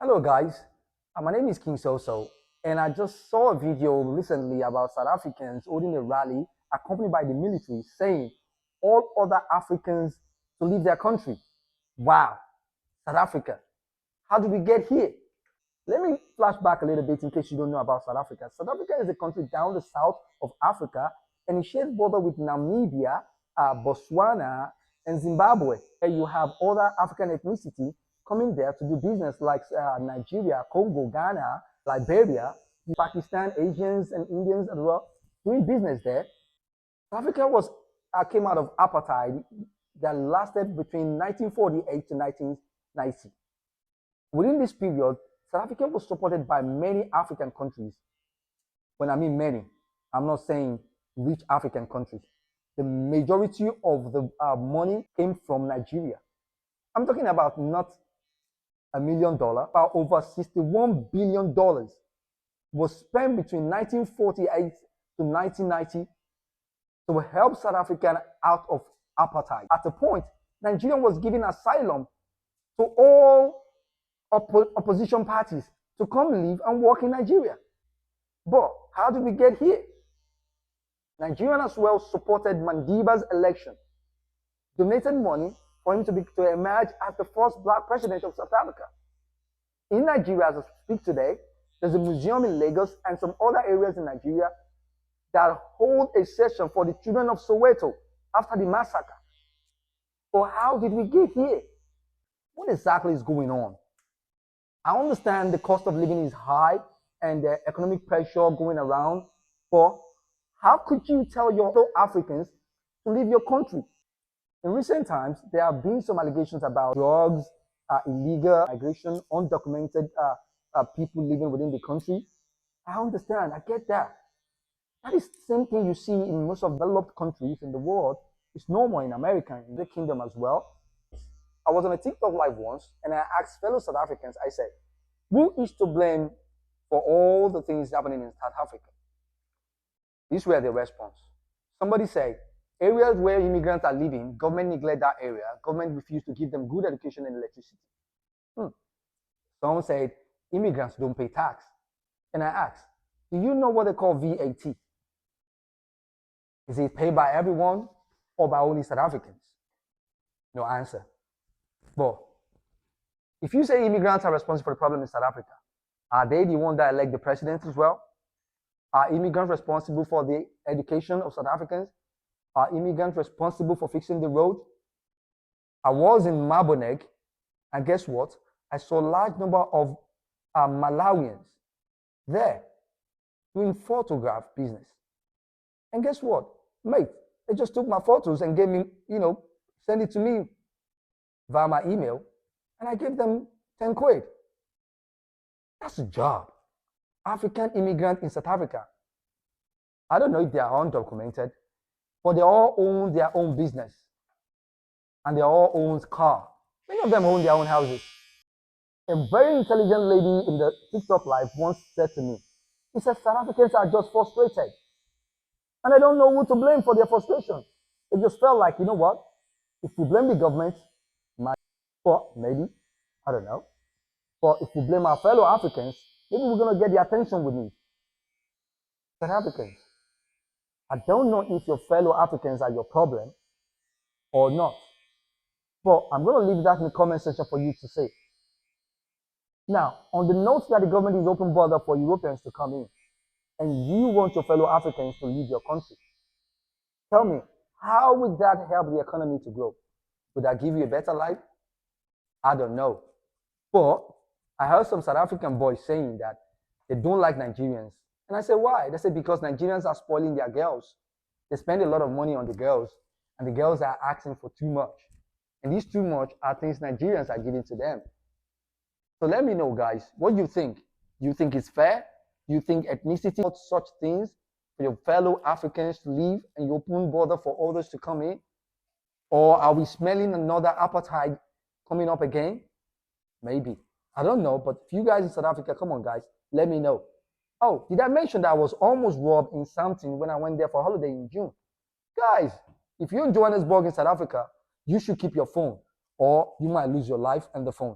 Hello guys, my name is King Soso, and I just saw a video recently about South Africans holding a rally accompanied by the military saying all other Africans to leave their country. Wow, South Africa, how did we get here? Let me flash back a little bit in case you don't know about South Africa. South Africa is a country down the south of Africa, and it shares border with Namibia, Botswana, and Zimbabwe. And you have other African ethnicity coming there to do business like Nigeria, Congo, Ghana, Liberia, Pakistan, Asians, and Indians as well doing business there. South Africa came out of apartheid that lasted between 1948 to 1990. Within this period, South Africa was supported by many African countries. When I mean many, I'm not saying rich African countries. The majority of the money came from Nigeria. I'm talking about not $1 million, about over $61 billion was spent between 1948 to 1990 to help South Africa out of apartheid. At a point, Nigeria was giving asylum to all opposition parties to come live and work in Nigeria. But how did we get here? Nigeria as well supported Mandiba's election, donated money for him to emerge as the first black president of South Africa. In Nigeria, as I speak today, there's a museum in Lagos and some other areas in Nigeria that hold a session for the children of Soweto after the massacre. But how did we get here? What exactly is going on? I understand the cost of living is high and the economic pressure going around, but how could you tell your fellow Africans to leave your country? In recent times, there have been some allegations about drugs, illegal migration, undocumented people living within the country. I understand, I get that. That is the same thing you see in most of the developed countries in the world. It's normal in America, in the kingdom as well. I was on a TikTok live once and I asked fellow South Africans, I said, who is to blame for all the things happening in South Africa? These were the response. Somebody said, areas where immigrants are living, government neglect that area. Government refused to give them good education and electricity. Someone said, immigrants don't pay tax. And I asked, do you know what they call VAT? Is it paid by everyone or by only South Africans? No answer. But if you say immigrants are responsible for the problem in South Africa, are they the ones that elect the president as well? Are immigrants responsible for the education of South Africans? Are immigrants responsible for fixing the road? I was in Marbonegg, and guess what? I saw a large number of Malawians there doing photograph business. And guess what? Mate, they just took my photos and gave me, send it to me via my email, and I gave them 10 quid. That's a job. African immigrant in South Africa. I don't know if they are undocumented, but they all own their own business. And they all own cars. Many of them own their own houses. A very intelligent lady in the TikTok live once said to me, she said, South Africans are just frustrated. And I don't know who to blame for their frustration. It just felt like, you know what? If we blame the government, maybe, I don't know. But if we blame our fellow Africans, maybe we're going to get the attention we need. South Africans, I don't know if your fellow Africans are your problem or not. But I'm going to leave that in the comment section for you to say. Now, on the note that the government is open border for Europeans to come in, and you want your fellow Africans to leave your country, tell me, how would that help the economy to grow? Would that give you a better life? I don't know. But I heard some South African boys saying that they don't like Nigerians. And I said, why? They said because Nigerians are spoiling their girls. They spend a lot of money on the girls, and the girls are asking for too much. And these too much are things Nigerians are giving to them. So let me know, guys, what you think. Do you think it's fair? Do you think ethnicity or such things for your fellow Africans to leave and you open border for others to come in? Or are we smelling another apartheid coming up again? Maybe. I don't know, but if you guys in South Africa, come on, guys, let me know. Oh, did I mention that I was almost robbed in something when I went there for holiday in June? Guys, if you're in Johannesburg in South Africa, you should keep your phone or you might lose your life and the phone.